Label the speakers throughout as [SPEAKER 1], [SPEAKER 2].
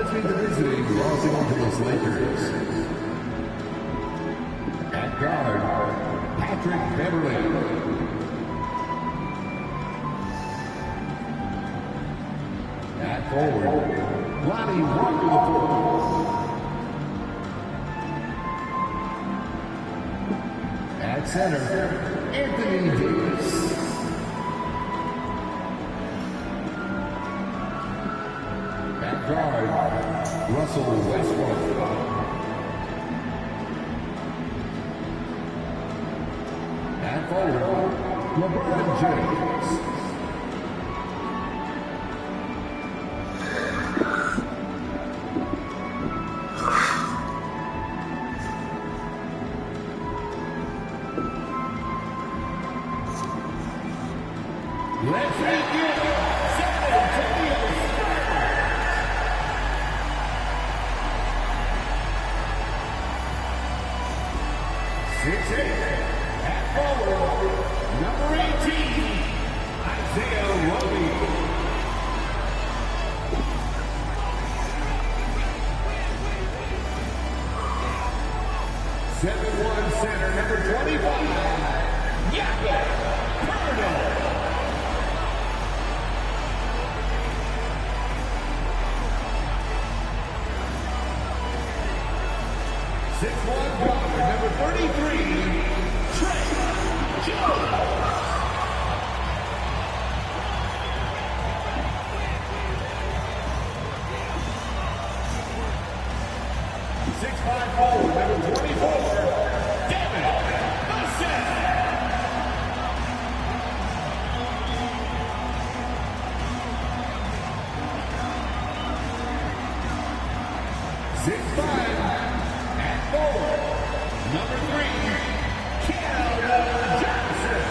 [SPEAKER 1] Let's meet the visiting Los Angeles Lakers. At guard, Patrick Beverly. At forward, Lonnie Walker IV. At center, Anthony Davis. At guard, Russell Westbrook. At forward, LeBron James. Let's begin. San Antonio Spurs. 6'8", at forward, number 18, Isaiah Roby. 7'1", center, number 25, Jakob Poeltl. 6'1", guard, number 33, Trey Jones. 6'5", forward, number 24, David Hassan. 6'5", number 3, Keldon Johnson.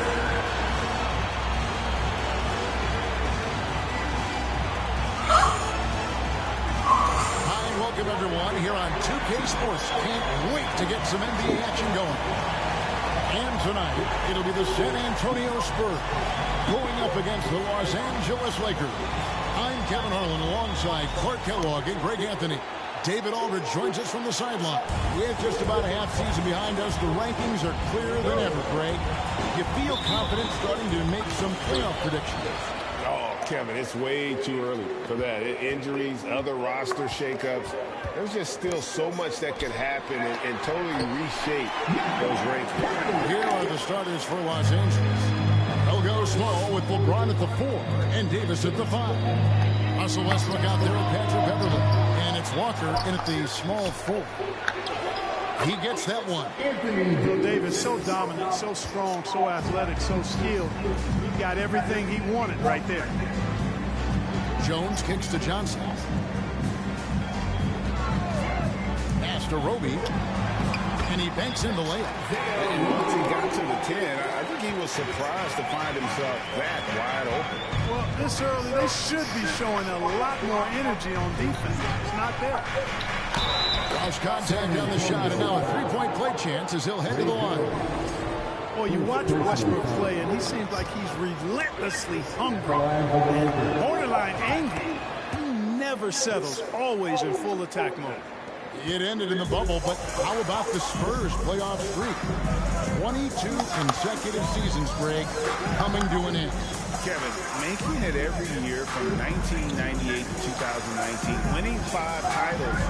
[SPEAKER 2] Hi, and welcome everyone here on 2K Sports. Can't wait to get some NBA action going. And tonight, it'll be the San Antonio Spurs going up against the Los Angeles Lakers. I'm Kevin Harlan alongside Clark Kellogg and Greg Anthony. David Aldridge joins us from the sideline. With just about a half season behind us, the rankings are clearer than ever, Greg. You feel confident starting to make some playoff predictions?
[SPEAKER 3] Oh, Kevin, it's way too early for that. Injuries, other roster shakeups. There's just still so much that can happen and totally reshape those rankings.
[SPEAKER 2] Here are the starters for Los Angeles. They'll go small with LeBron at the 4 and Davis at the 5. Russell Westbrook out there with Patrick Beverly. And it's Walker in at the small 4. He gets that one.
[SPEAKER 4] Bill Davis, so dominant, so strong, so athletic, so skilled. He got everything he wanted right there.
[SPEAKER 2] Jones kicks to Johnson. Pass to Roby. And he banks in the layup.
[SPEAKER 3] Once he got to the 10, I think he was surprised to find himself that wide open.
[SPEAKER 4] Well, this early, they should be showing a lot more energy on defense. It's not there.
[SPEAKER 2] Cross contact on the shot, and now a three-point play chance as he'll head to the line.
[SPEAKER 4] Well, you watch Westbrook play, and he seems like he's relentlessly hungry and borderline angry. He never settles, always in full attack mode.
[SPEAKER 2] It ended in the bubble, but how about the Spurs playoff streak? 22 consecutive seasons, Greg, coming to an end.
[SPEAKER 3] Kevin, making it every year from 1998 to 2019, winning 5 titles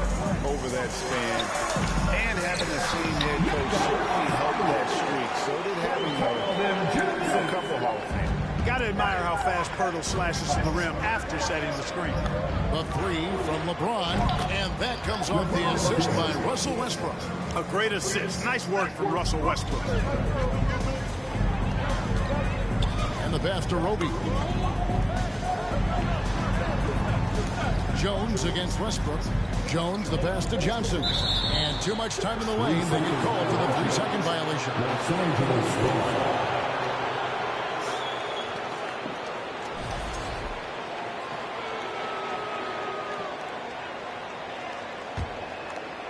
[SPEAKER 3] over that span, and having the same head coach certainly helped that streak. So did having a couple Hall of Fame.
[SPEAKER 4] Got to admire how fast Poeltl slashes to the rim after setting the screen.
[SPEAKER 2] The 3 from LeBron, and that comes off the assist by Russell Westbrook.
[SPEAKER 4] A great assist. Nice work from Russell Westbrook.
[SPEAKER 2] And the pass to Roby. Jones against Westbrook. Jones, the pass to Johnson. And too much time in the lane. They get called for the 3-second violation.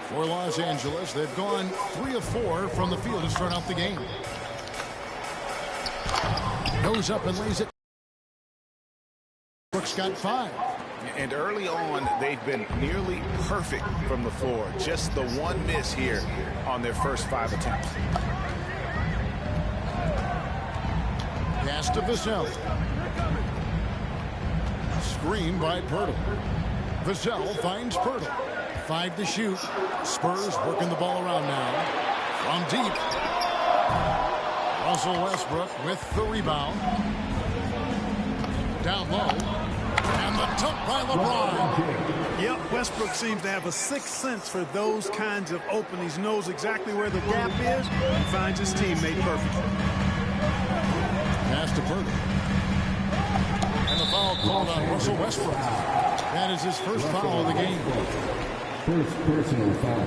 [SPEAKER 2] For Los Angeles, they've gone 3 of 4 from the field to start out the game. Goes up and lays it. Brooks got 5.
[SPEAKER 3] And early on, they've been nearly perfect from the floor. Just the one miss here on their first 5 attempts.
[SPEAKER 2] Pass to Vassell. Screen by Pirtle. Vassell finds Pirtle. 5 to shoot. Spurs working the ball around now. From deep. Russell Westbrook with the rebound. Down low. And the dunk by LeBron.
[SPEAKER 4] Yep, Westbrook seems to have a sixth sense for those kinds of openings. Knows exactly where the gap is and finds his teammate perfectly.
[SPEAKER 2] Pass to Pirtle. And the foul called on Russell Westbrook. That is his first foul of the game.
[SPEAKER 5] First personal foul.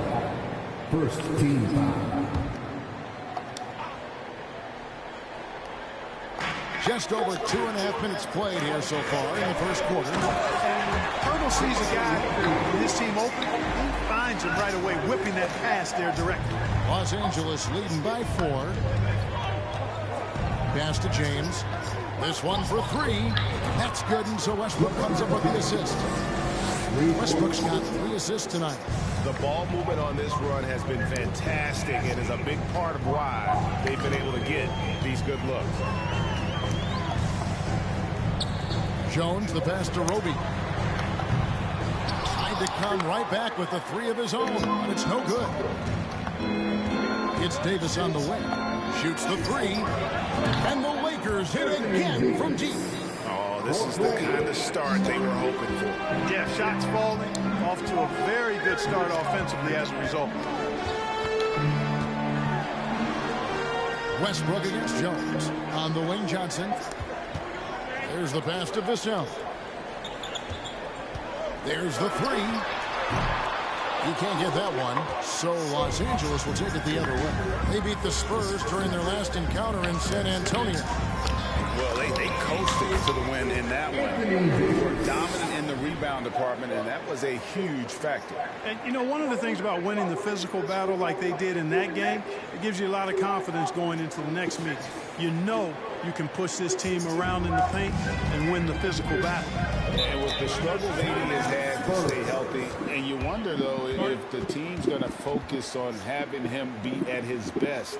[SPEAKER 5] First team foul.
[SPEAKER 2] Just over 2.5 minutes played here so far in the first quarter.
[SPEAKER 4] Pirtle sees a guy with his team open. He finds him right away, whipping that pass there directly.
[SPEAKER 2] Los Angeles leading by 4. Pass to James. This one for 3. That's good, and so Westbrook comes up with the assist. Westbrook's got 3 assists tonight.
[SPEAKER 3] The ball movement on this run has been fantastic and is a big part of why they've been able to get these good looks.
[SPEAKER 2] Jones, the pass to Roby. Tried to come right back with the 3 of his own, but it's no good. It's Davis on the wing. Shoots the 3. And the Lakers hit again from deep.
[SPEAKER 3] Oh, this is the kind of start they were hoping for.
[SPEAKER 4] Yeah, shots falling. Off to a very good start offensively as a result.
[SPEAKER 2] Westbrook against Jones. On the wing, Johnson. There's the pass to Vassell. There's the 3. He can't get that one, so Los Angeles will take it the other way. They beat the Spurs during their last encounter in San Antonio.
[SPEAKER 3] Well, they coasted to the win in that one. They were dominant in the rebound department, and that was a huge factor.
[SPEAKER 4] And, you know, one of the things about winning the physical battle like they did in that game, it gives you a lot of confidence going into the next meeting. You know you can push this team around in the paint and win the physical battle.
[SPEAKER 3] And with the struggles AD has had to stay healthy, and you wonder, though, if the team's going to focus on having him be at his best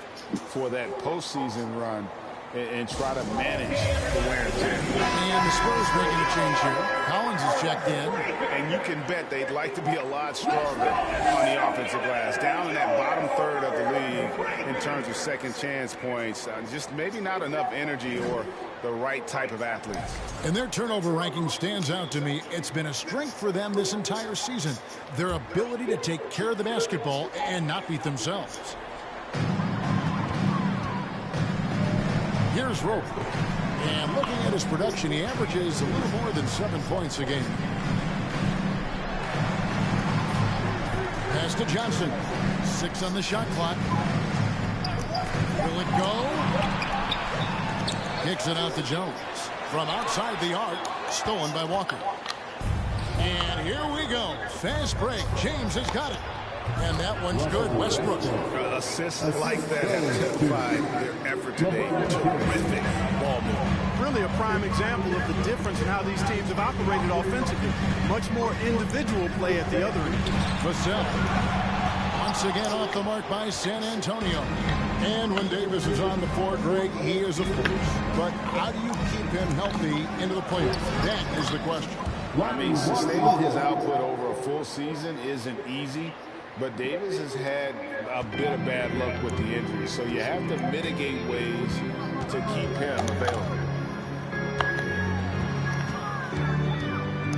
[SPEAKER 3] for that postseason run and try to manage the wear and tear.
[SPEAKER 2] And the Spurs making a change here. Collins is checked in.
[SPEAKER 3] And you can bet they'd like to be a lot stronger on the offensive glass. Down in that bottom third of the league in terms of second chance points. Just maybe not enough energy or the right type of athletes.
[SPEAKER 2] And their turnover ranking stands out to me. It's been a strength for them this entire season. Their ability to take care of the basketball and not beat themselves. Here's Rope. And looking at his production, he averages a little more than 7 points a game. Pass to Johnson. 6 on the shot clock. Will it go? Kicks it out to Jones. From outside the arc, stolen by Walker. And here we go. Fast break. James has got it. And that one's good. Westbrook.
[SPEAKER 3] Assists like that have typified their effort today. Terrific ball movement.
[SPEAKER 4] Really a prime example of the difference in how these teams have operated offensively. Much more individual play at the other end.
[SPEAKER 2] Vassell. Once again off the mark by San Antonio. And when Davis is on the floor, Greg, he is a force. But how do you keep him healthy into the playoffs? That is the question.
[SPEAKER 3] I mean, sustaining his output over a full season isn't easy. But Davis has had a bit of bad luck with the injury, so you have to mitigate ways to keep him available.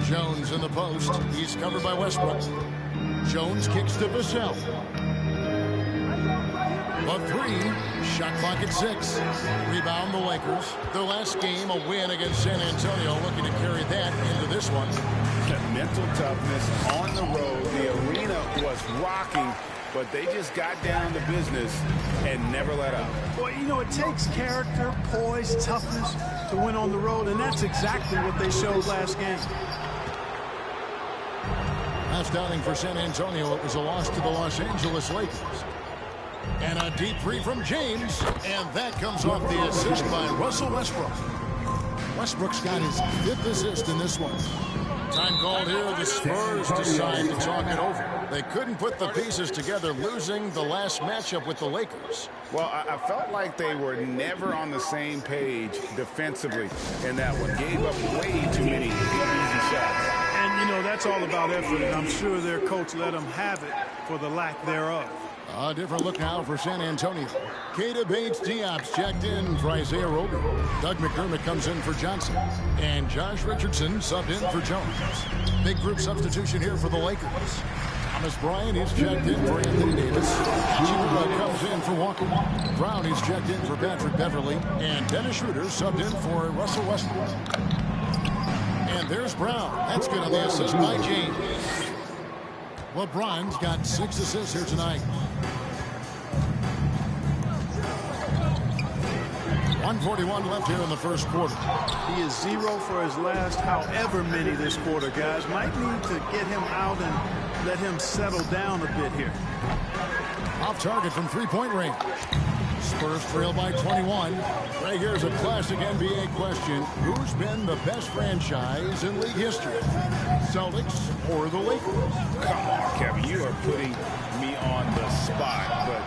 [SPEAKER 2] Jones in the post. He's covered by Westbrook. Jones kicks to Vassell. A 3. Shot clock at 6. Rebound the Lakers. Their last game, a win against San Antonio, looking to carry that into this one.
[SPEAKER 3] Mental toughness on the road. The arena was rocking, but they just got down to business and never let up.
[SPEAKER 4] Well, you know, it takes character, poise, toughness to win on the road, and that's exactly what they showed last game.
[SPEAKER 2] Last outing for San Antonio, it was a loss to the Los Angeles Lakers. And a deep 3 from James, and that comes off the assist by Russell Westbrook. Westbrook's got his 5th assist in this one. Time called here. The Spurs decide to talk it over. They couldn't put the pieces together, losing the last matchup with the Lakers.
[SPEAKER 3] Well, I felt like they were never on the same page defensively in that one. Gave up way too many easy shots.
[SPEAKER 4] And, you know, that's all about effort, and I'm sure their coach let them have it for the lack thereof.
[SPEAKER 2] A different look now for San Antonio. Keita Bates-Diop's checked in for Isaiah Roby. Doug McDermott comes in for Johnson. And Josh Richardson subbed in for Jones. Big group substitution here for the Lakers. Thomas Bryant is checked in for Anthony Davis. Hachimura comes in for Walker. Brown is checked in for Patrick Beverly. And Dennis Schroeder subbed in for Russell Westbrook. And there's Brown. That's good on the assist by James. LeBron's got 6 assists here tonight. 1:41 left here in the first quarter.
[SPEAKER 4] He is 0 for his last however many this quarter, guys. Might need to get him out and let him settle down a bit here.
[SPEAKER 2] Off target from three-point range. Spurs trail by 21. Right here's a classic NBA question. Who's been the best franchise in league history? Celtics or the Lakers?
[SPEAKER 3] Come on, Kevin. You are putting me on the spot, but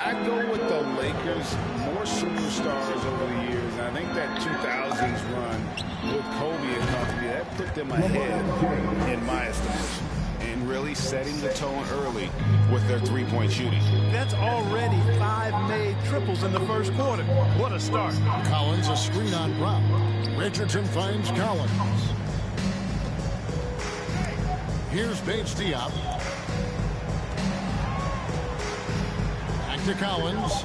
[SPEAKER 3] I go with the Lakers. More superstars over the years. And I think that 2000s run with Kobe and company, that put them ahead in my estimation. And really setting the tone early with their three-point shooting.
[SPEAKER 4] That's already 5 made triples in the first quarter. What a start.
[SPEAKER 2] Collins, a screen on Brown. Richardson finds Collins. Here's Bates-Diop. Back to Collins.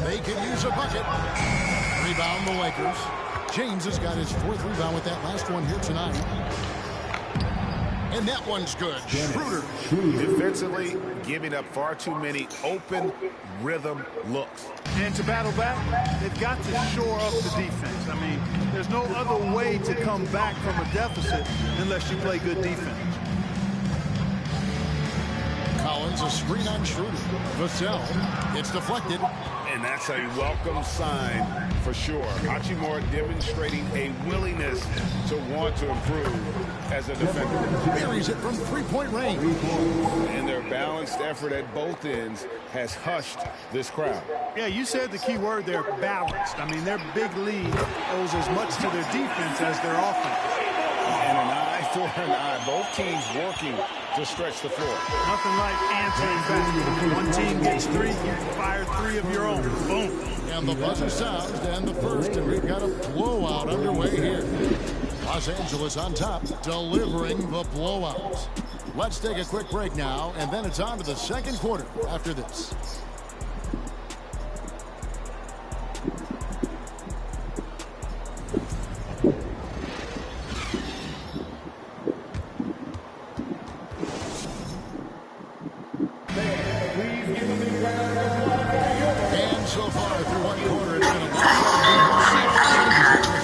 [SPEAKER 2] They can use a bucket. Rebound the Lakers. James has got his 4th rebound with that last one here tonight. And that one's good. Schroeder.
[SPEAKER 3] Defensively, giving up far too many open rhythm looks.
[SPEAKER 4] And to battle back, they've got to shore up the defense. I mean, there's no other way to come back from a deficit unless you play good defense.
[SPEAKER 2] Collins, a screen on Schroeder. Vassell, it's deflected.
[SPEAKER 3] And that's a welcome sign for sure. Hachimura demonstrating a willingness to want to improve as a defender.
[SPEAKER 2] Buries it from three-point range.
[SPEAKER 3] And their balanced effort at both ends has hushed this crowd.
[SPEAKER 4] Yeah, you said the key word there, balanced. I mean, their big lead owes as much to their defense as their offense.
[SPEAKER 3] And an eye for an eye. Both teams working to stretch the floor.
[SPEAKER 4] Nothing like answering back. One team gets 3, you fire 3 of your own. Boom.
[SPEAKER 2] And the buzzer sounds to end the first, and we've got a blowout underway here. Los Angeles on top, delivering the blowout. Let's take a quick break now, and then it's on to the second quarter after this. And so far through one quarter, it's been a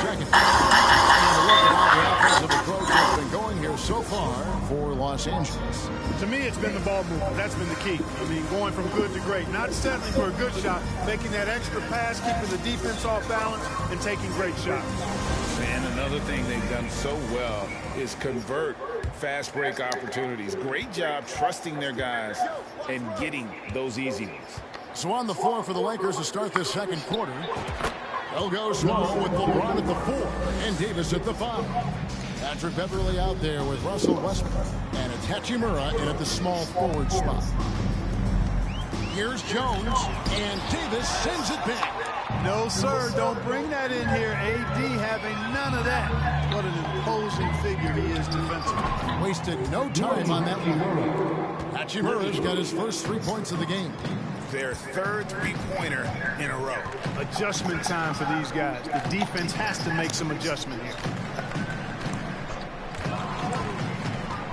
[SPEAKER 2] second. And look at how the offensive approach has been going here so far for Los Angeles.
[SPEAKER 4] To me, it's been the ball movement. That's been the key. I mean, going from good to great. Not settling for a good shot, making that extra pass, keeping the defense off balance, and taking great shots.
[SPEAKER 3] And another thing they've done so well is convert fast break opportunities. Great job trusting their guys and getting those easy ones.
[SPEAKER 2] So on the floor for the Lakers to start this second quarter. They'll go small with LeBron at the 4 and Davis at the 5. Patrick Beverly out there with Russell Westbrook. And it's Hachimura in at the small forward spot. Here's Jones, and Davis sends it back.
[SPEAKER 4] No, sir, don't bring that in here. AD having none of that. What an imposing figure he is defensively.
[SPEAKER 2] Wasted no time on that one. Hachimura's got his first 3 points of the game.
[SPEAKER 3] Their 3rd three-pointer in a row.
[SPEAKER 4] Adjustment time for these guys. The defense has to make some adjustment here.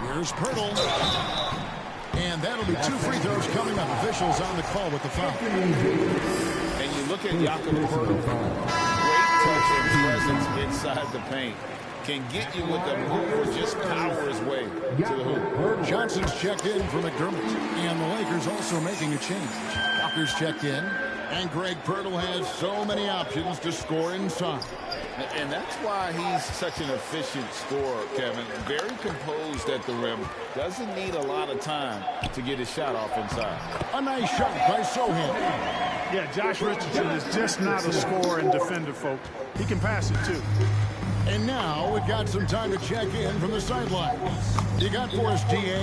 [SPEAKER 2] Here's Pirtle. And that'll be 2 free throws coming up. Officials on the call with the foul.
[SPEAKER 3] And you look at Jakob Pirtle. Great touch and presence inside the paint. Can get you with a move or just power his way to the hoop.
[SPEAKER 2] Johnson's checked in for McDermott. And the Lakers also making a change. Walker's checked in. And Greg Pirtle has so many options to score inside.
[SPEAKER 3] And that's why he's such an efficient scorer, Kevin. Very composed at the rim. Doesn't need a lot of time to get his shot off inside.
[SPEAKER 2] A nice shot by Sohan.
[SPEAKER 4] Yeah, Josh Richardson is just not a scorer and defender, folks. He can pass it, too.
[SPEAKER 2] And now we've got some time to check in from the sidelines. You got for us, DA?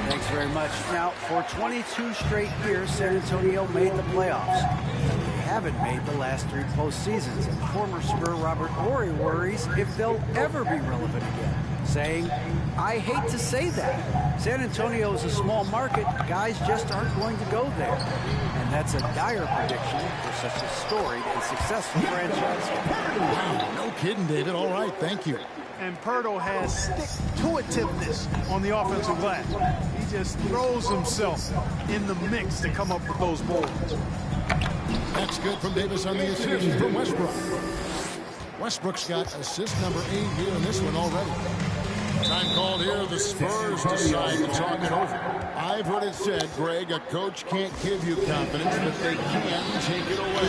[SPEAKER 6] Thanks very much. Now, for 22 straight years, San Antonio made the playoffs. They haven't made the last 3 postseasons, and former Spur Robert Horry worries if they'll ever be relevant again, saying, I hate to say that. San Antonio is a small market. Guys just aren't going to go there. And that's a dire prediction for such a storied and successful franchise.
[SPEAKER 2] Wow, no kidding, David. All right, thank you.
[SPEAKER 4] And Pirtle has stick-to-itiveness on the offensive glass. He just throws himself in the mix to come up with those boards.
[SPEAKER 2] That's good from Davis on the assist from Westbrook. Westbrook's got assist number 8 here in this one already. Time called here. The Spurs decide to talk it over. I've heard it said, Greg, a coach can't give you confidence, but they can take it away.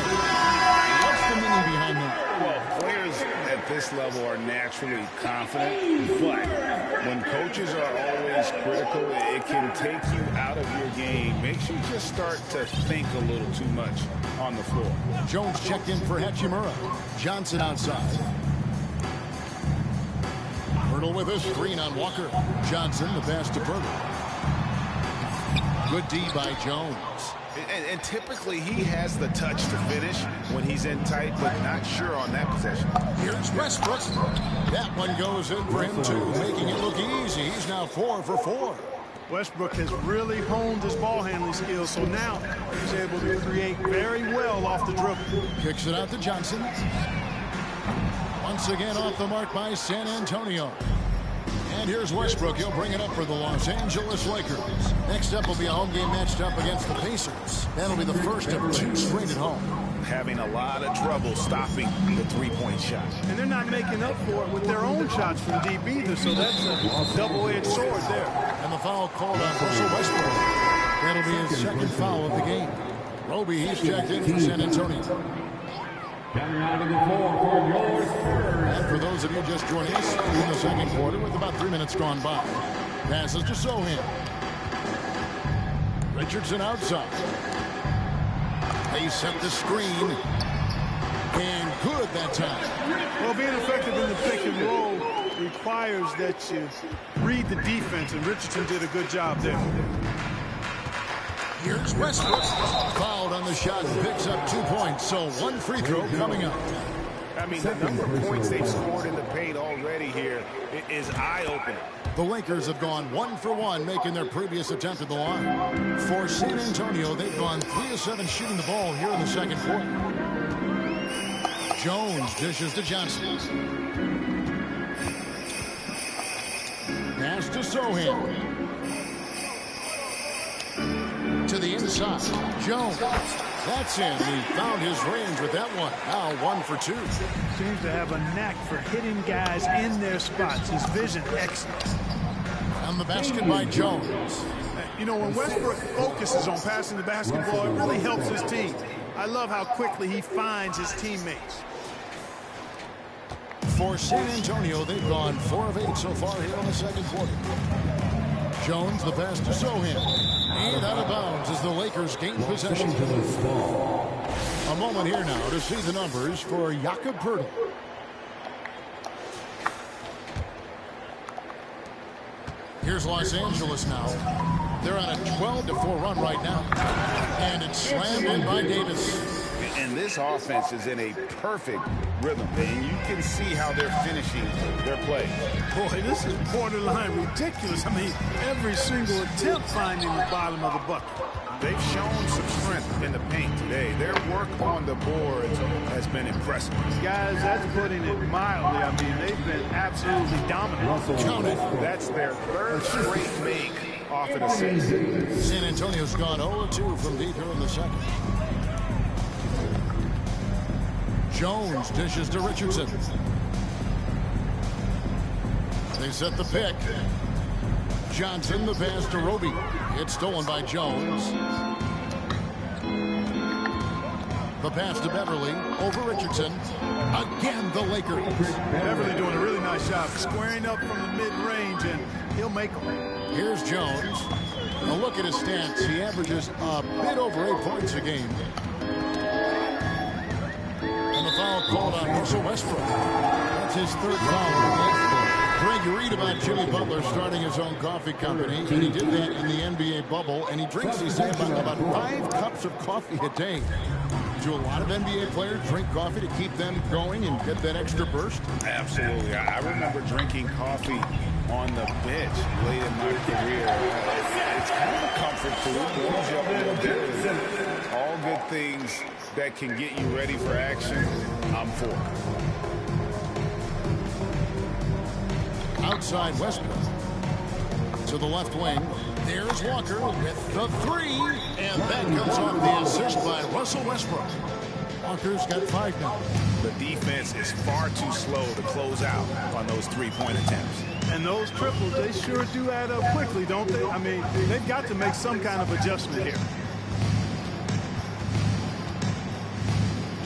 [SPEAKER 2] What's the meaning behind that?
[SPEAKER 3] Well, players at this level are naturally confident, but when coaches are always critical, it can take you out of your game. Makes you just start to think a little too much on the floor.
[SPEAKER 2] Jones checked in for Hachimura. Johnson outside. Pirtle with a screen on Walker. Johnson, the pass to Pirtle. Good D by Jones.
[SPEAKER 3] And typically he has the touch to finish when he's in tight, but not sure on that possession.
[SPEAKER 2] Here's Westbrook. That one goes in for him too, making it look easy. He's now 4 for 4.
[SPEAKER 4] Westbrook has really honed his ball handling skills, so now he's able to create very well off the dribble.
[SPEAKER 2] Kicks it out to Johnson. Once again off the mark by San Antonio. And here's Westbrook. He'll bring it up for the Los Angeles Lakers. Next up will be a home game matched up against the Pacers. That'll be the first of 2 straight at home.
[SPEAKER 3] Having a lot of trouble stopping the three-point shot.
[SPEAKER 4] And they're not making up for it with their own shots from deep either, so that's a double-edged sword there.
[SPEAKER 2] And the foul called on Russell Westbrook. That'll be his second foul of the game. Roby, he's checked in for San Antonio. And for those of you just joining us in the second quarter with about 3 minutes gone by. Passes to Sohan. Richardson outside. They set the screen. And good that time.
[SPEAKER 4] Well, being effective in the pick and roll requires that you read the defense, and Richardson did a good job there.
[SPEAKER 2] Here's Westbrook. Fouled on the shot and picks up 2 points. So 1 free throw coming up.
[SPEAKER 3] I mean, the number of points they've scored in the paint already here is eye-opening.
[SPEAKER 2] The Lakers have gone 1 for 1, making their previous attempt at the line. For San Antonio, they've gone 3 of 7 shooting the ball here in the second quarter. Jones dishes to Johnson. Pass to Sohan. To the inside. Jones. That's in. He found his range with that one. Now 1 for 2.
[SPEAKER 4] Seems to have a knack for hitting guys in their spots. His vision excellent.
[SPEAKER 2] On the basket by Jones.
[SPEAKER 4] You know, when Westbrook focuses on passing the basketball, it really helps his team. I love how quickly he finds his teammates.
[SPEAKER 2] For San Antonio, they've gone 4 of 8 so far here in the second quarter. Jones, the pass to Sohan. And out of bounds as the Lakers gain possession. A moment here now to see the numbers for Jakob Poeltl. Here's Los Angeles now. They're on a 12-4 run right now. And it's slammed in by Davis.
[SPEAKER 3] And this offense is in a perfect rhythm, and you can see how they're finishing their play.
[SPEAKER 4] Boy, this is borderline ridiculous. I mean, every single attempt finding the bottom of the bucket.
[SPEAKER 3] They've shown some strength in the paint today. Their work on the boards has been impressive.
[SPEAKER 4] Guys, that's putting it mildly. I mean, they've been absolutely dominant.
[SPEAKER 2] Count it.
[SPEAKER 3] That's their 3rd straight make off an assist.
[SPEAKER 2] San Antonio's gone 0-2 from deep here in the second. Jones dishes to Richardson. They set the pick. Johnson, the pass to Roby. It's stolen by Jones. The pass to Beverly over Richardson. Again, the Lakers.
[SPEAKER 4] Beverly doing a really nice job squaring up from the mid-range, and he'll make them.
[SPEAKER 2] Here's Jones. A look at his stats. He averages a bit over 8 points a game. And the foul called on Russell Westbrook. That's his third foul. Greg, you read about Jimmy Butler starting his own coffee company, and he did that in the NBA bubble, and he drinks, he said, about 5 cups of coffee a day. Do a lot of NBA players drink coffee to keep them going and get that extra burst?
[SPEAKER 3] Absolutely. I remember drinking coffee on the bench late in my career. It's kind of a comfort food, warms you up a little bit. All good things that can get you ready for action, I'm for.
[SPEAKER 2] Outside Westbrook. To the left wing. There's Walker with the 3. And that comes off the assist by Russell Westbrook. Walker's got 5 now.
[SPEAKER 3] The defense is far too slow to close out on those 3-point attempts.
[SPEAKER 4] And those triples, they sure do add up quickly, don't they? I mean, they've got to make some kind of adjustment here.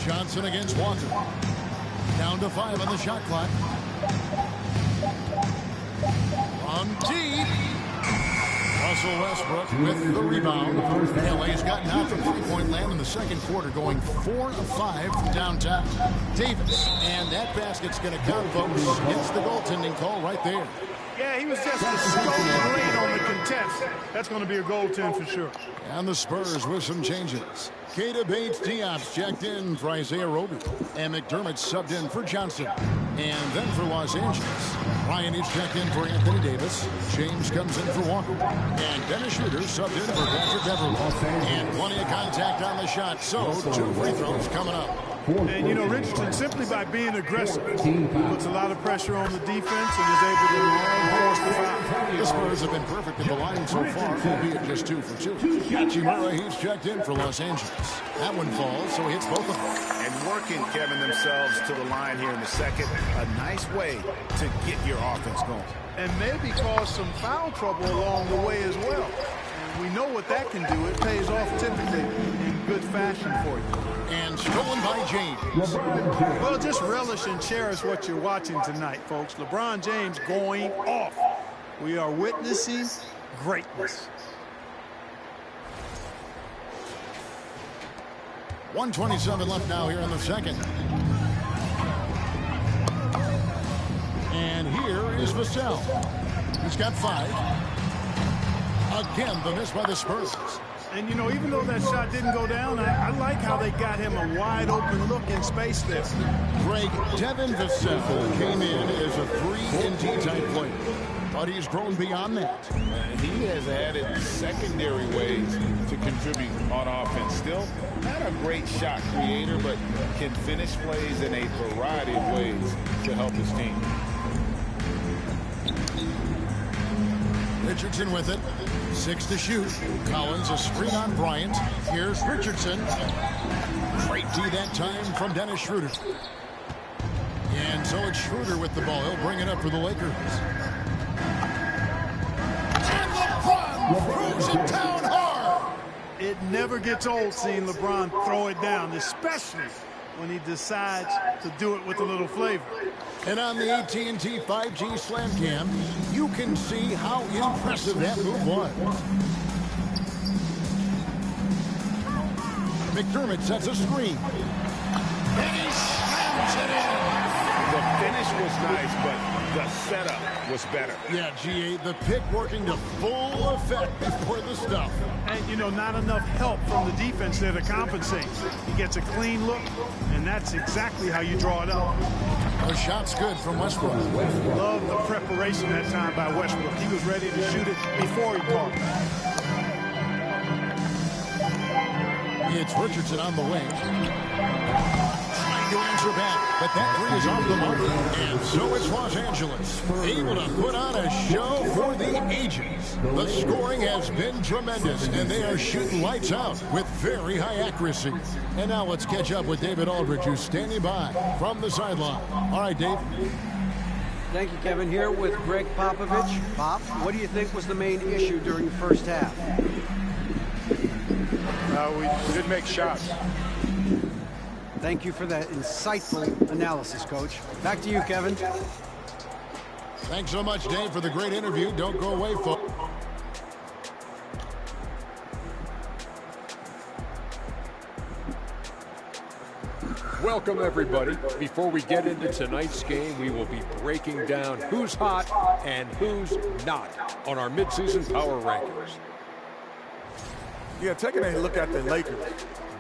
[SPEAKER 2] Johnson against Walker. Down to 5 on the shot clock. From deep. Russell Westbrook with the rebound. LA's gotten out from 3-point land in the second quarter, going 4 of 5 from downtown. Davis, and that basket's going to count, folks. It's the goaltending call right there.
[SPEAKER 4] Yeah, he was just a stolen lead on the contest. That's going to be a goaltend for sure.
[SPEAKER 2] And the Spurs with some changes. Keita Bates-Diop's checked in for Isaiah Roby. And McDermott subbed in for Johnson. And then for Los Angeles, Ryan is checked in for Anthony Davis. James comes in for Walker. And Dennis Schroeder subbed in for Patrick Beverly. And plenty of contact on the shot. So 2 free throws coming up.
[SPEAKER 4] And, you know, Richardson, simply by being aggressive, puts a lot of pressure on the defense and is able to force the foul.
[SPEAKER 2] The Spurs have been perfect at the line so far, albeit just 2 for 2. Hachimura, he's checked in for Los Angeles. That one falls, so he hits both of them.
[SPEAKER 3] And working, Kevin, themselves to the line here in the second. A nice way to get your offense going.
[SPEAKER 4] And maybe cause some foul trouble along the way as well. And we know what that can do. It pays off typically in good fashion for you.
[SPEAKER 2] And stolen by James.
[SPEAKER 4] Well, just relish and cherish what you're watching tonight, folks. LeBron James going off. We are witnessing greatness.
[SPEAKER 2] 1:27 left now here in the second. And here is Vassell. He's got 5. Again, the miss by the Spurs.
[SPEAKER 4] And, you know, even though that shot didn't go down, I like how they got him a wide-open look in space there.
[SPEAKER 2] Greg, Devin Vassell came in as a 3-and-D type player, but he's grown beyond that.
[SPEAKER 3] He has added secondary ways to contribute on offense. Still not a great shot creator, but can finish plays in a variety of ways to help his team.
[SPEAKER 2] Richardson with it. 6 to shoot. Collins a screen on Bryant. Here's Richardson. Great D that time from Dennis Schroeder. And so it's Schroeder with the ball. He'll bring it up for the Lakers. And LeBron throws it down hard.
[SPEAKER 4] It never gets old seeing LeBron throw it down, especially when he decides to do it with a little flavor.
[SPEAKER 2] And on the AT&T 5G Slam Cam, you can see how impressive that move was. McDermott sets a screen. And he slams it in.
[SPEAKER 3] The finish was nice, but the setup was better.
[SPEAKER 2] Yeah, GA, the pick working to full effect before the stuff.
[SPEAKER 4] And, you know, not enough help from the defense there to compensate. He gets a clean look, and that's exactly how you draw it up.
[SPEAKER 2] The shot's good from Westbrook.
[SPEAKER 4] Love the preparation that time by Westbrook. He was ready to shoot it before he caught it.
[SPEAKER 2] It's Richardson on the wing. Trying to answer back, but that 3 is off the mark. And so it's Los Angeles, able to put on a show for the ages. The scoring has been tremendous, and they are shooting lights out with very high accuracy. And now let's catch up with David Aldridge, who's standing by from the sideline. All right, Dave.
[SPEAKER 6] Thank you, Kevin. Here with Greg Popovich. Pop, what do you think was the main issue during the first half?
[SPEAKER 7] We didn't make shots.
[SPEAKER 6] Thank you for that insightful analysis, Coach. Back to you, Kevin.
[SPEAKER 2] Thanks so much, Dave, for the great interview. Don't go away, folks.
[SPEAKER 7] Welcome, everybody. Before we get into tonight's game, we will be breaking down who's hot and who's not on our midseason power rankings.
[SPEAKER 8] Yeah, taking a look at the Lakers,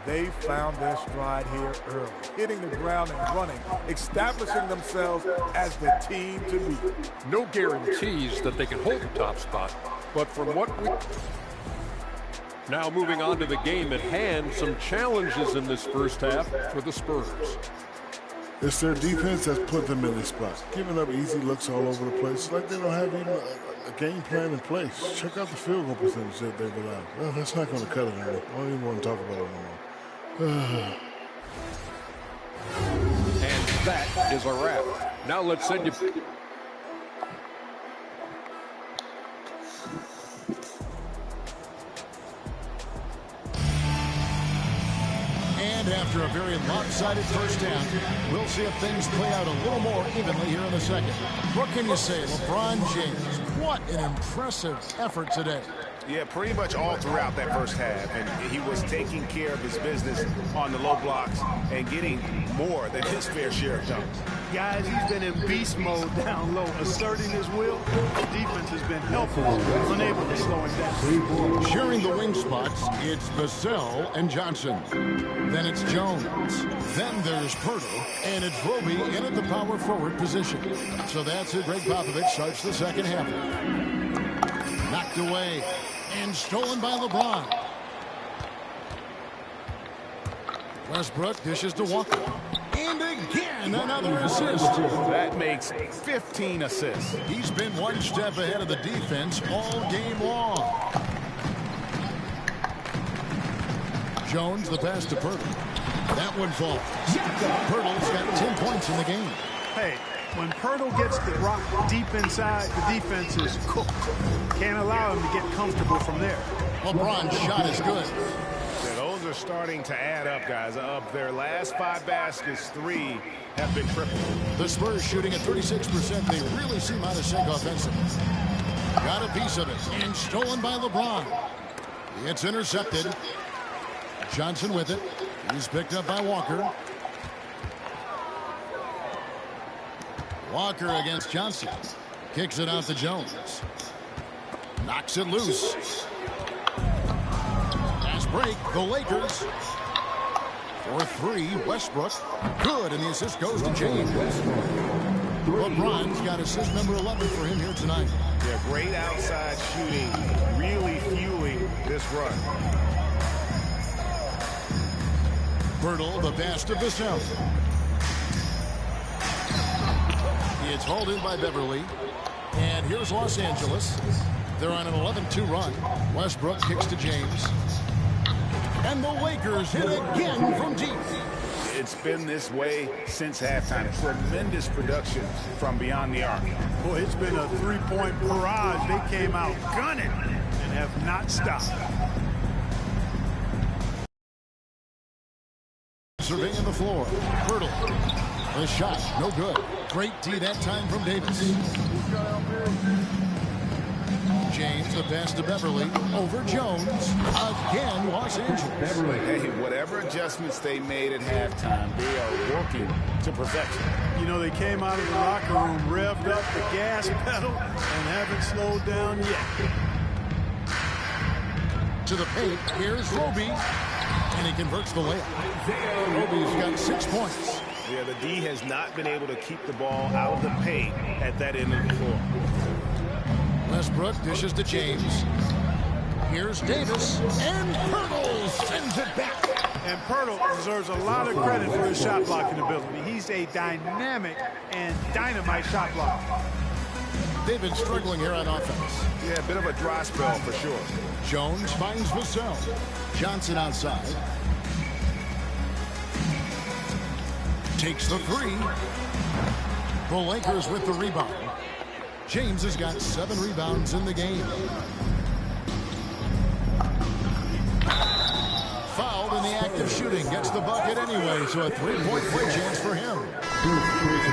[SPEAKER 8] they found their stride here early, hitting the ground and running, establishing themselves as the team to beat.
[SPEAKER 7] No guarantees that they can hold the top spot, but from what we... Now moving on to the game at hand, some challenges in this first half for the Spurs.
[SPEAKER 9] It's their defense that's put them in this spot. Giving up easy looks all over the place. It's like they don't have even a game plan in place. Check out the field goal percentage that they've allowed. Well, that's not going to cut it anymore. I don't even want to talk about it anymore.
[SPEAKER 7] And that is a wrap. Now let's send you...
[SPEAKER 2] And after a very lopsided first half, we'll see if things play out a little more evenly here in the second. What can you say, LeBron James? What an impressive effort today.
[SPEAKER 3] Yeah, pretty much all throughout that first half. And he was taking care of his business on the low blocks and getting more than his fair share of dunks.
[SPEAKER 4] Guys, he's been in beast mode down low, asserting his will. The defense has been helpful, unable to slow him down.
[SPEAKER 2] Sharing the wing spots, it's Vassell and Johnson. Then it's Jones. Then there's Pirtle, and it's Roby in at the power forward position. So that's it. Greg Popovich starts the second half. Knocked away and stolen by LeBron. Westbrook dishes to Walker. And again, another assist.
[SPEAKER 3] That makes 15 assists.
[SPEAKER 2] He's been one step ahead of the defense all game long. Jones, the pass to Pirtle. That one falls. Pirtle's got 10 points in the game.
[SPEAKER 4] Hey, when Pirtle gets the rock deep inside, the defense is cooked. Can't allow him to get comfortable from there.
[SPEAKER 2] LeBron's shot is good.
[SPEAKER 3] Yeah, those are starting to add up, guys. Of their last 5 baskets, 3 have been triple.
[SPEAKER 2] The Spurs shooting at 36%. They really seem out of sync offensively. Got a piece of it and stolen by LeBron. It's intercepted. Johnson with it. He's picked up by Walker. Walker against Johnson. Kicks it out to Jones. Knocks it loose. Fast break. The Lakers. For 3. Westbrook. Good. And the assist goes to James. LeBron's got assist number 11 for him here tonight.
[SPEAKER 3] Yeah, great outside shooting. Really fueling this run.
[SPEAKER 2] Pirtle, the pass to Vassell. It's hauled in by Beverly. And here's Los Angeles. They're on an 11-2 run. Westbrook kicks to James. And the Lakers hit again from deep.
[SPEAKER 3] It's been this way since halftime. Tremendous production from beyond the arc.
[SPEAKER 4] Boy, it's been a three-point barrage. They came out gunning and have not stopped.
[SPEAKER 2] Surveying the floor. Pirtle. The shot, no good. Great D that time from Davis. James, the pass to Beverly. Over Jones. Again, Los Angeles.
[SPEAKER 3] Hey, whatever adjustments they made at halftime, they are working to perfection.
[SPEAKER 4] You know, they came out of the locker room, revved up the gas pedal, and haven't slowed down yet.
[SPEAKER 2] To the paint, here's Roby. And he converts the layup. Roby's got 6 points.
[SPEAKER 3] Yeah, the D has not been able to keep the ball out of the paint at that end of the floor.
[SPEAKER 2] Westbrook dishes to James. Here's Davis. And Pirtle sends it back.
[SPEAKER 4] And Pirtle deserves a lot of credit for his shot blocking ability. He's a dynamic and dynamite shot blocker.
[SPEAKER 2] They've been struggling here on offense.
[SPEAKER 3] Yeah, a bit of a dry spell for sure.
[SPEAKER 2] Jones finds Vassell. Johnson outside. Takes the 3. The Lakers with the rebound. James has got 7 rebounds in the game. Fouled in the active shooting. Gets the bucket anyway, so a three-point play chance for him.
[SPEAKER 3] And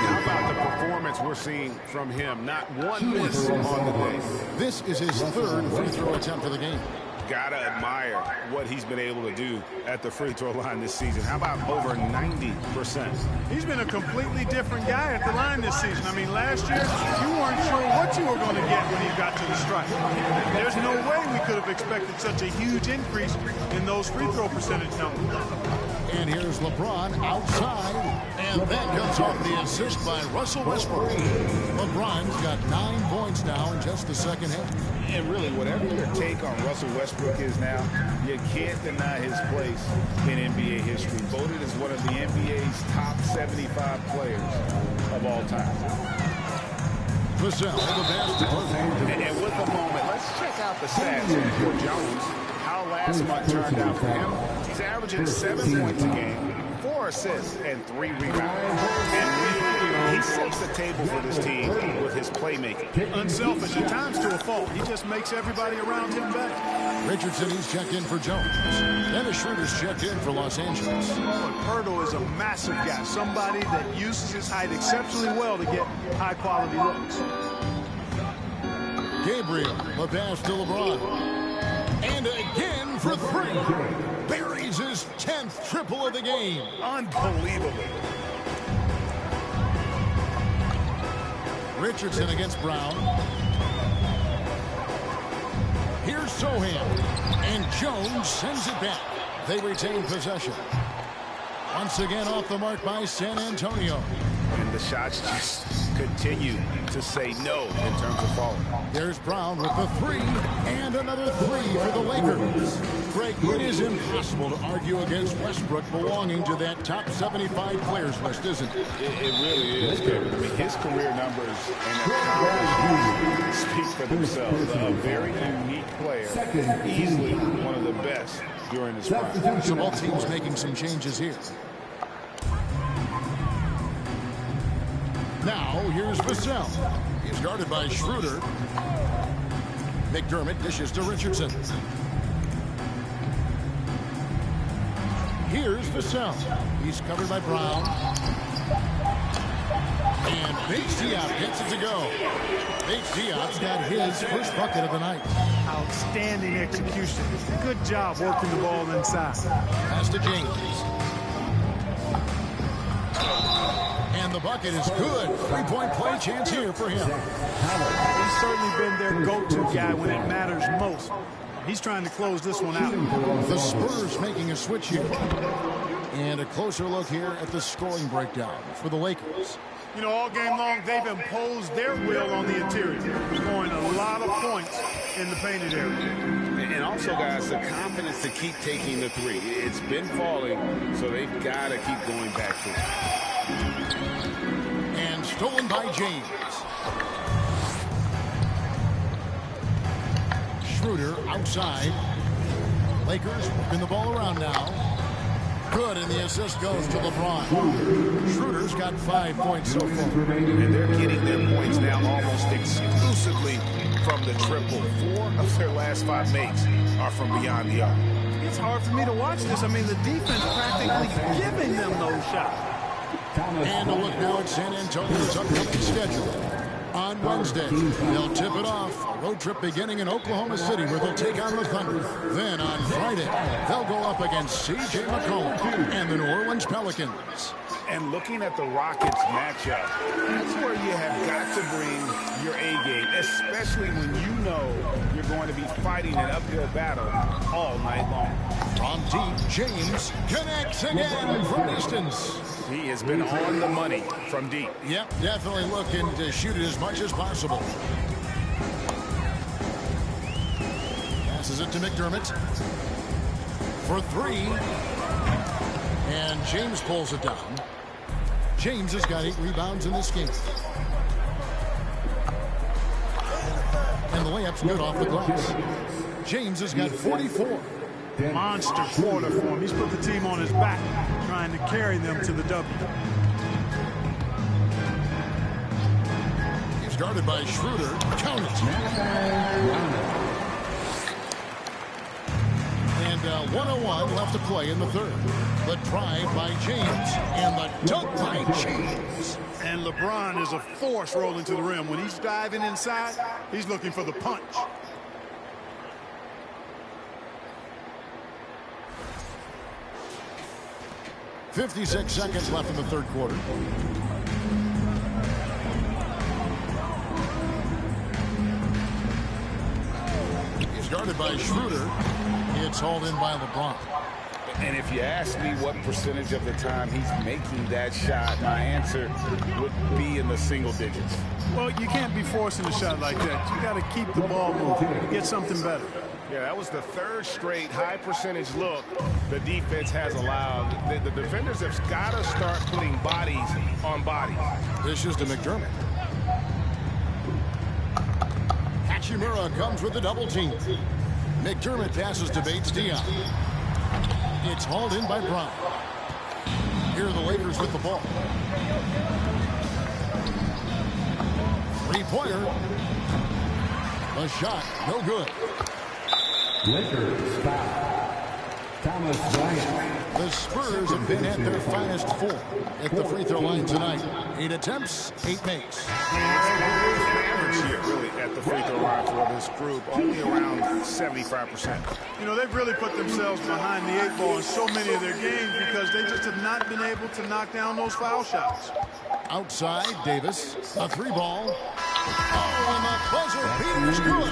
[SPEAKER 3] how about the performance we're seeing from him? Not one miss on the day.
[SPEAKER 2] This is his third free throw attempt for the game.
[SPEAKER 3] Gotta admire what he's been able to do at the free throw line this season. How about over 90%?
[SPEAKER 4] He's been a completely different guy at the line this season. I mean, last year, you weren't sure what you were going to get when he got to the stripe. There's no way we could have expected such a huge increase in those free throw percentage numbers.
[SPEAKER 2] And here's LeBron outside, and that comes off the assist by Russell Westbrook. LeBron's got 9 points now in just the second half.
[SPEAKER 3] And really, whatever your take on Russell Westbrook is now, you can't deny his place in NBA history. Voted as one of the NBA's top 75 players of all time.
[SPEAKER 2] Vassell, the basketball.
[SPEAKER 3] And with the moment, let's check out the stats for Jones. How last month turned out for him. He's averaging 7 points a game, 4 assists, and 3 rebounds. And he sets the table for this team with his playmaking.
[SPEAKER 4] Unselfish at times to a fault. He just makes everybody around him better.
[SPEAKER 2] Richardson, he's checked in for Jones. Dennis Schroeder's checked in for Los Angeles.
[SPEAKER 4] But Pirtle is a massive guy, somebody that uses his height exceptionally well to get high-quality looks.
[SPEAKER 2] Gabriel, the pass to LeBron. And again for 3. Buries his 10th triple of the game.
[SPEAKER 3] Unbelievable.
[SPEAKER 2] Richardson against Brown. Here's Sohan. And Jones sends it back. They retain possession. Once again off the mark by San Antonio.
[SPEAKER 3] And the shots just continue to say no in terms of falling.
[SPEAKER 2] There's Brown with the 3, and another 3 for the Lakers. Greg, it is impossible to argue against Westbrook belonging to that top 75 players list, isn't it?
[SPEAKER 3] It really is, Kevin. I mean, his career numbers and accomplishments speak for themselves. A very unique player, easily one of the best during his prime.
[SPEAKER 2] So both teams making some changes here. Now, here's Vassell. He's guarded by Schroeder. McDermott dishes to Richardson. Here's Vassell. He's covered by Brown. And Bates Diop gets it to go. Bates Diop's got his first bucket of the night.
[SPEAKER 4] Outstanding execution. Good job working the ball inside.
[SPEAKER 2] Pass to James. And the bucket is good. 3-point play chance here for him.
[SPEAKER 4] He's certainly been their go-to guy when it matters most. He's trying to close this one out.
[SPEAKER 2] The Spurs making a switch here. And a closer look here at the scoring breakdown for the Lakers.
[SPEAKER 4] You know, all game long, they've imposed their will on the interior, scoring a lot of points in the painted area.
[SPEAKER 3] And also, guys, the confidence to keep taking the 3. It's been falling, so they've got to keep going back to it.
[SPEAKER 2] And stolen by James. Schroeder outside. Lakers working the ball around now. Good, and the assist goes to LeBron. Schroeder's got 5 points so far.
[SPEAKER 3] And they're getting their points now almost exclusively from the triple. 4 of their last 5 makes are from beyond the arc.
[SPEAKER 4] It's hard for me to watch this. I mean, the defense practically giving them those shots.
[SPEAKER 2] And a look now at San Antonio's upcoming schedule. On Wednesday, they'll tip it off. A road trip beginning in Oklahoma City where they'll take on the Thunder. Then on Friday, they'll go up against C.J. McCollum and the New Orleans Pelicans.
[SPEAKER 3] And looking at the Rockets matchup, that's where you have got to bring your A game, especially when you know you're going to be fighting an uphill battle all night long.
[SPEAKER 2] From deep, James connects again from distance.
[SPEAKER 3] He has been on the money from deep.
[SPEAKER 2] Yep, definitely looking to shoot it as much as possible. Passes it to McDermott for 3. And James pulls it down. James has got 8 rebounds in this game. And the layup's good off the glass. James has got 44.
[SPEAKER 4] Monster quarter for him. He's put the team on his back, trying to carry them to the W.
[SPEAKER 2] He's guarded by Schroeder. Count it. And And 1:01 left to play in the third. The drive by James and the dunk by James.
[SPEAKER 4] And LeBron is a force rolling to the rim. When he's diving inside, he's looking for the punch.
[SPEAKER 2] .56 seconds left in the third quarter. He's guarded by Schroeder. It's hauled in by LeBron.
[SPEAKER 3] And if you ask me what percentage of the time he's making that shot, my answer would be in the single digits.
[SPEAKER 4] Well, you can't be forcing a shot like that. You got to keep the ball moving, get something better.
[SPEAKER 3] Yeah, that was the third straight high percentage look the defense has allowed. The defenders have got to start putting bodies on bodies.
[SPEAKER 2] This is to McDermott. Hachimura comes with the double team. McDermott passes to Bates-Diop. It's hauled in by Brown. Here are the Lakers with the ball. Three-pointer. The shot, no good.
[SPEAKER 5] Lakers foul. Thomas Bryant.
[SPEAKER 2] The Spurs have been at their finest form at the free throw line tonight. 8 attempts, 8 makes.
[SPEAKER 3] Average here, really, at the free throw line for this group, only around 75%.
[SPEAKER 4] You know, they've really put themselves behind the 8 ball in so many of their games because they just have not been able to knock down those foul shots.
[SPEAKER 2] Outside, Davis, a 3-ball. Oh, and the buzzer beater is good.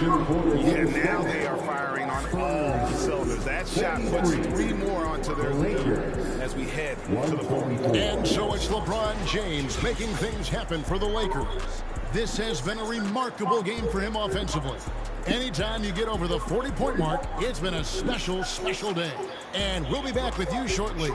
[SPEAKER 3] Yeah, now they are firing on all cylinders. That shot puts 3 more onto their lead as we head to the fourth.
[SPEAKER 2] And so it's LeBron James making things happen for the Lakers. This has been a remarkable game for him offensively. Anytime you get over the 40-point mark, it's been a special, special day. And we'll be back with you shortly.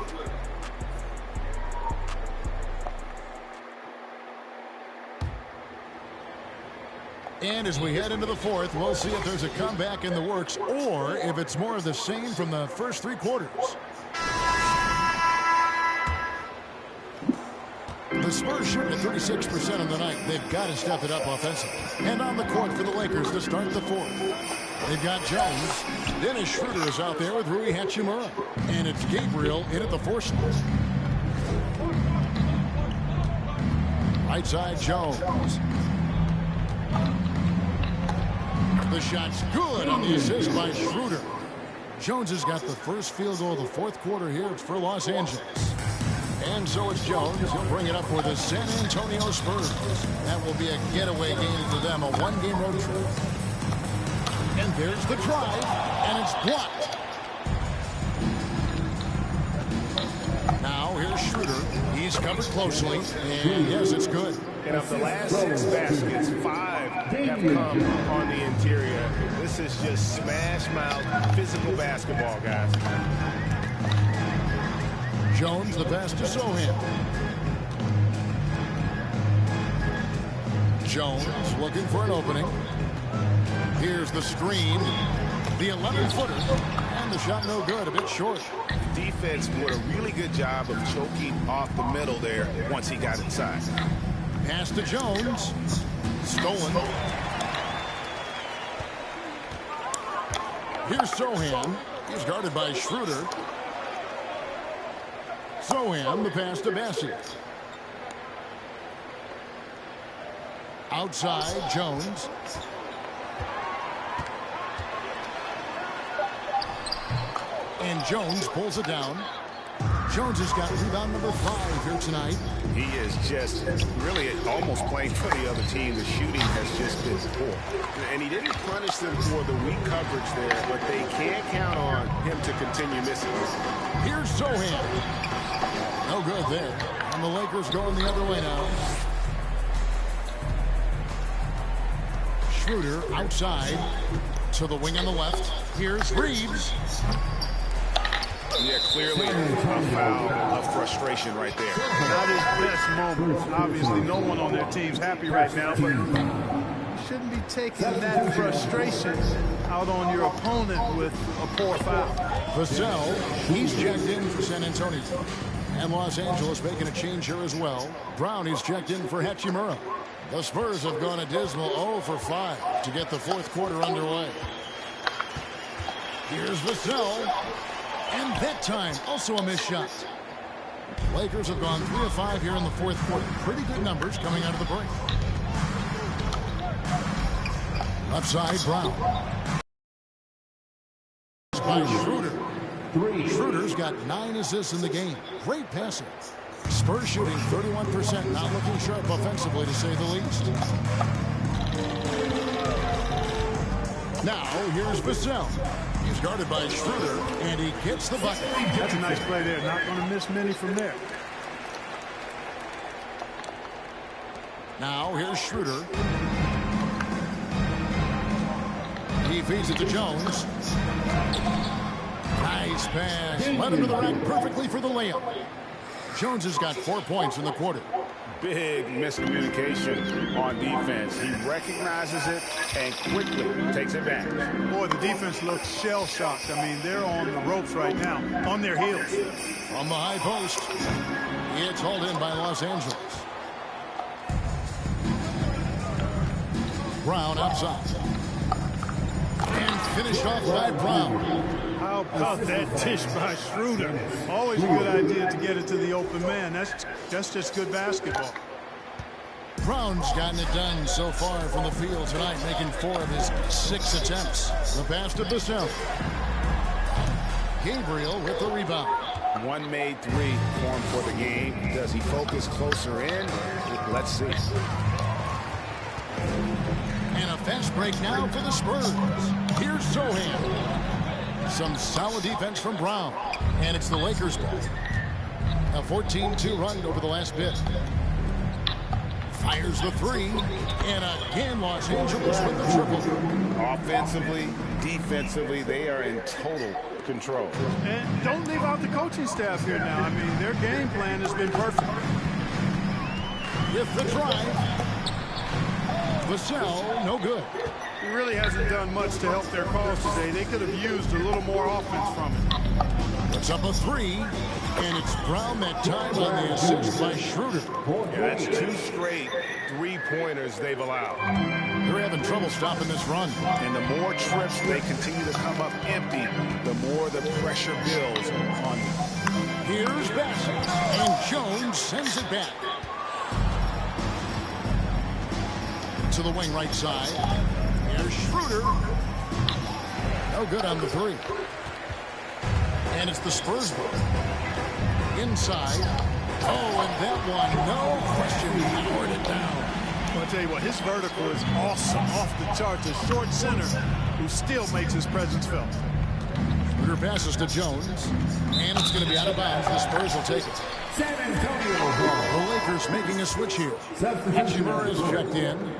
[SPEAKER 2] And as we head into the fourth, we'll see if there's a comeback in the works or if it's more of the same from the first 3 quarters. The Spurs shooting at 36% on the night. They've got to step it up offensively. And on the court for the Lakers to start the fourth. They've got Jones. Dennis Schroeder is out there with Rui Hachimura. And it's Gabriel in at the 4 spot. Right side, Jones. The shot's good on the assist by Schroeder. Jones has got the first field goal of the fourth quarter here. It's for Los Angeles. And so it's Jones. He'll bring it up for the San Antonio Spurs. That will be a getaway game for them, a 1-game road trip. And there's the drive, and it's blocked. Now here's Schroeder. He's covered closely, and yes, it's good.
[SPEAKER 3] And of the last 6 baskets, 5 have come on the interior. This is just smash-mouth physical basketball, guys.
[SPEAKER 2] Jones, the pass to Sohan. Jones looking for an opening. Here's the screen. The 11-footer. And the shot no good, a bit short.
[SPEAKER 3] Defense did a really good job of choking off the middle there once he got inside.
[SPEAKER 2] Pass to Jones. Stolen. Here's Sohan. He's guarded by Schroeder. Sohan, the pass to Bessie. Outside, Jones. And Jones pulls it down. Jones has got rebound number 5 here tonight.
[SPEAKER 3] He is just really almost playing for the other team. The shooting has just been poor. And he didn't punish them for the weak coverage there, but they can't count on him to continue missing.
[SPEAKER 2] Here's Sohan. No good there. And the Lakers going the other way now. Schroeder outside to the wing on the left. Here's Reeves.
[SPEAKER 3] Yeah, clearly a foul of frustration right there.
[SPEAKER 4] Not his best moment. Obviously, no one on their team's happy right now, but you shouldn't be taking that frustration out on your opponent with a poor foul.
[SPEAKER 2] Vassell, he's checked in for San Antonio. And Los Angeles making a change here as well. Brown is checked in for Hachimura. The Spurs have gone a dismal 0 for 5 to get the fourth quarter underway. Here's Vassell. And that time, also a missed shot. Lakers have gone 3 of 5 here in the fourth quarter. Pretty good numbers coming out of the break. Left side, Brown. By Schroeder. Schroeder's got 9 assists in the game. Great passing. Spurs shooting 31%. Not looking sharp offensively, to say the least. Now, here's Vassell. He's guarded by Schroeder, and he gets the bucket.
[SPEAKER 4] That's a nice play there. Not going to miss many from there.
[SPEAKER 2] Now, here's Schroeder. He feeds it to Jones. Nice pass. Led him to the rack perfectly for the layup. Jones has got 4 points in the quarter.
[SPEAKER 3] Big miscommunication on defense. He recognizes it and quickly takes advantage.
[SPEAKER 4] Boy, the defense looks shell-shocked. I mean, they're on the ropes right now, on their heels.
[SPEAKER 2] From the high post, it's hauled in by Los Angeles. Brown outside. And finished off by Brown.
[SPEAKER 4] How about that dish by Schroeder? Always a good idea to get it to the open man. That's just good basketball.
[SPEAKER 2] Brown's gotten it done so far from the field tonight, making 4 of his 6 attempts. The pass to Vassell. Gabriel with the rebound.
[SPEAKER 3] One made 3 for him for the game. Does he focus closer in? Let's see.
[SPEAKER 2] And a fast break now for the Spurs. Here's Sohan. Some solid defense from Brown. And it's the Lakers' ball. A 14-2 run over the last bit. Fires the 3. And again, Los Angeles with the triple.
[SPEAKER 3] Offensively, defensively, they are in total control.
[SPEAKER 4] And don't leave out the coaching staff here now. I mean, their game plan has been perfect.
[SPEAKER 2] With the drive. Vassell, no good.
[SPEAKER 4] He really hasn't done much to help their cause today. They could have used a little more offense from it.
[SPEAKER 2] Puts up a 3, and it's Brown that time on the assist by Schroeder.
[SPEAKER 3] Yeah, that's 2 straight 3-pointers they've allowed.
[SPEAKER 2] They're having trouble stopping this run.
[SPEAKER 3] And the more trips they continue to come up empty, the more the pressure builds on them.
[SPEAKER 2] Here's Bassett, and Jones sends it back. To the wing right side. Here's Schroeder. No good on the 3. And it's the Spurs ball. Inside. Oh, and that one, no question, powered it down.
[SPEAKER 4] I'll tell you what, his vertical is awesome, off the charts. A short center who still makes his presence felt.
[SPEAKER 2] Schroeder passes to Jones, and it's going to be out of bounds. The Spurs will take it.
[SPEAKER 5] San Antonio.
[SPEAKER 2] The Lakers making a switch here. Hachimura is checked in.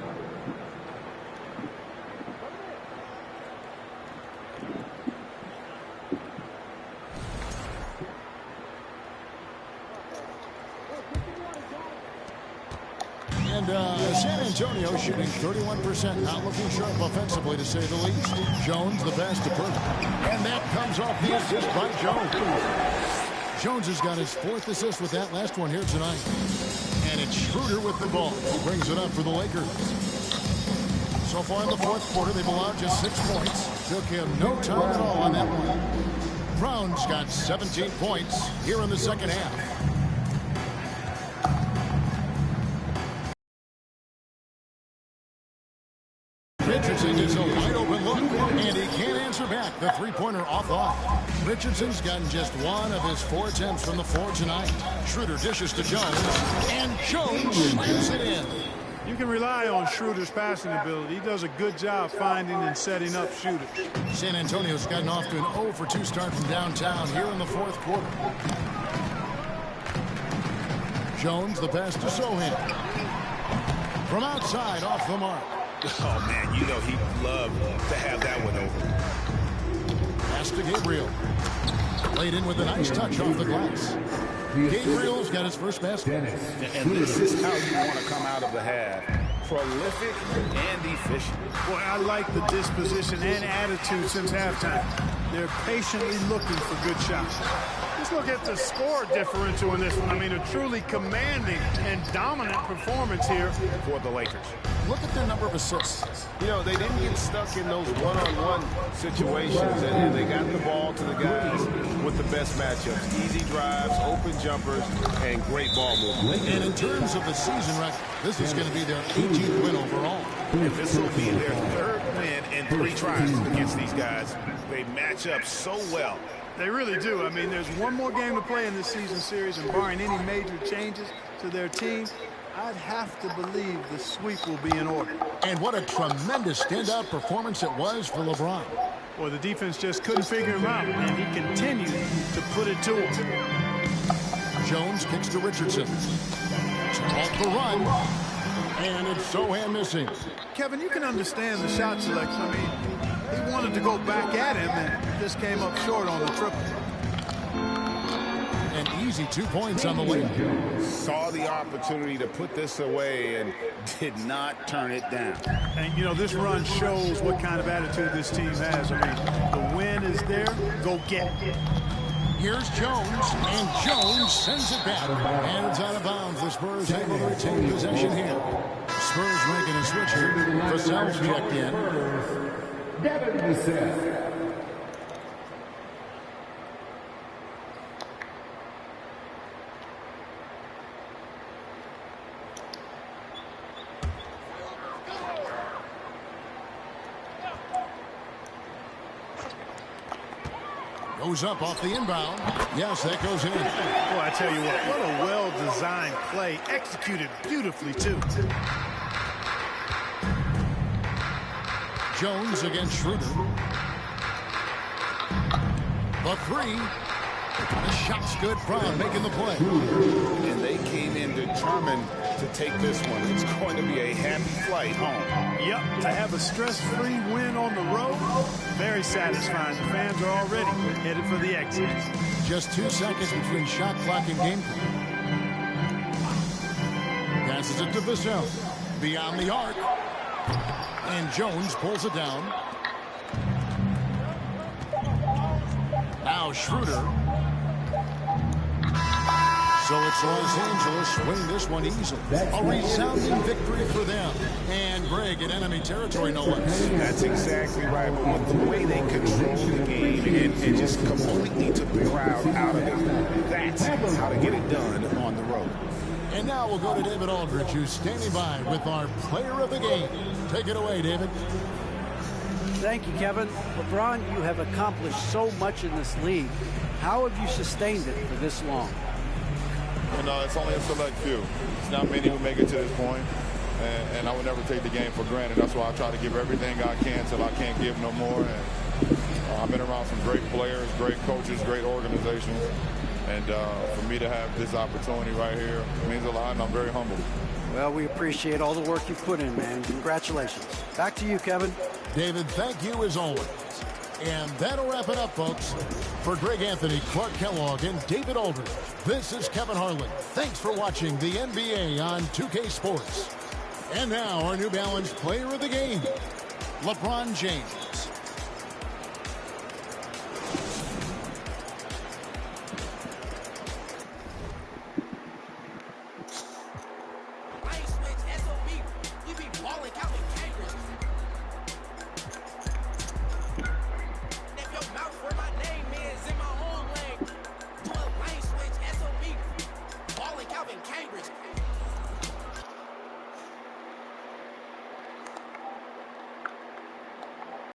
[SPEAKER 2] San Antonio shooting 31%, not looking sharp offensively, to say the least. Jones, the pass to Burke. And that comes off the assist by Jones. Jones has got his 4th assist with that last one here tonight. And it's Schroeder with the ball. He brings it up for the Lakers. So far in the fourth quarter, they've allowed just 6 points. Took him no time at all on that one. Brown's got 17 points here in the second half. Richardson is a wide open look, and he can't answer back. The 3-pointer off. Richardson's gotten just 1 of his 4 attempts from the floor tonight. Schroeder dishes to Jones, and Jones slams it in.
[SPEAKER 4] You can rely on Schroeder's passing ability. He does a good job finding and setting up shooters.
[SPEAKER 2] San Antonio's gotten off to an 0 for 2 start from downtown here in the fourth quarter. Jones, the pass to Sohan. From outside, off the mark.
[SPEAKER 3] Oh, man, you know he'd love to have that one over.
[SPEAKER 2] Pass to Gabriel. Played in with a nice touch off the glass. Gabriel's got his first basket.
[SPEAKER 3] And this is how you want to come out of the half. Prolific and efficient.
[SPEAKER 4] Boy, I like the disposition and attitude since halftime. They're patiently looking for good shots. Let's look at the score differential in this one. I mean, a truly commanding and dominant performance here
[SPEAKER 3] For the Lakers.
[SPEAKER 2] Look at their number of assists.
[SPEAKER 3] You know, they didn't get stuck in those one-on-one situations, and they got the ball to the guys with the best matchups. Easy drives, open jumpers, and great ball movement.
[SPEAKER 2] And in terms of the season record, this is going to be their 18th win overall.
[SPEAKER 3] And this will be their third win in 3 tries against these guys. They match up so well.
[SPEAKER 4] They really do. I mean, there's one more game to play in this season series, and barring any major changes to their team, I'd have to believe the sweep will be in order.
[SPEAKER 2] And what a tremendous standout performance it was for LeBron.
[SPEAKER 4] Well, the defense just couldn't figure him out, and he continued to put it to him.
[SPEAKER 2] Jones kicks to Richardson. Off the run. And it's Sohan missing.
[SPEAKER 4] Kevin, you can understand the shot selection. I mean, he wanted to go back at him, and just came up short on the triple.
[SPEAKER 2] An easy 2 points on the way.
[SPEAKER 3] Saw the opportunity to put this away and did not turn it down.
[SPEAKER 4] And, you know, this run shows what kind of attitude this team has. I mean, the win is there. Go get it.
[SPEAKER 2] Here's Jones, and Jones sends it back. And it's out of bounds. The Spurs able to retain possession here. Spurs making a switch here. Vassell's checked in.
[SPEAKER 1] Devin Vassell.
[SPEAKER 2] Goes up off the inbound. Yes, that goes in.
[SPEAKER 4] Boy, I tell you what a well-designed play. Executed beautifully, too.
[SPEAKER 2] Jones against Schroeder. The 3. The shot's good. Brown making the play.
[SPEAKER 3] And they came in determined to take this one. It's going to be a happy flight home.
[SPEAKER 4] Yep, to have a stress-free win on the road, very satisfying. The fans are already headed for the exit.
[SPEAKER 2] Just 2 seconds between shot clock and game clock. Passes it to Vassell. Beyond the arc. And Jones pulls it down. Now Schroeder. So it's Los Angeles winning this one easily. A resounding victory for them. And Greg in enemy territory, no less.
[SPEAKER 3] That's exactly right. But with the way they controlled the game and just completely took the crowd out of it, that's how to get it done on the road.
[SPEAKER 2] And now we'll go to David Aldridge, who's standing by with our player of the game. Take it away, David.
[SPEAKER 6] Thank you, Kevin. LeBron, you have accomplished so much in this league. How have you sustained it for this long?
[SPEAKER 10] You know, it's only a select few. It's not many who make it to this point, and I would never take the game for granted. That's why I try to give everything I can till I can't give no more. And I've been around some great players, great coaches, great organizations, and for me to have this opportunity right here means a lot, and I'm very humbled.
[SPEAKER 6] Well, we appreciate all the work you've put in, man. Congratulations. Back to you, Kevin.
[SPEAKER 2] David, thank you as always. And that'll wrap it up, folks. For Greg Anthony, Clark Kellogg, and David Aldridge, this is Kevin Harlan. Thanks for watching the NBA on 2K Sports. And now, our New Balance player of the game, LeBron James.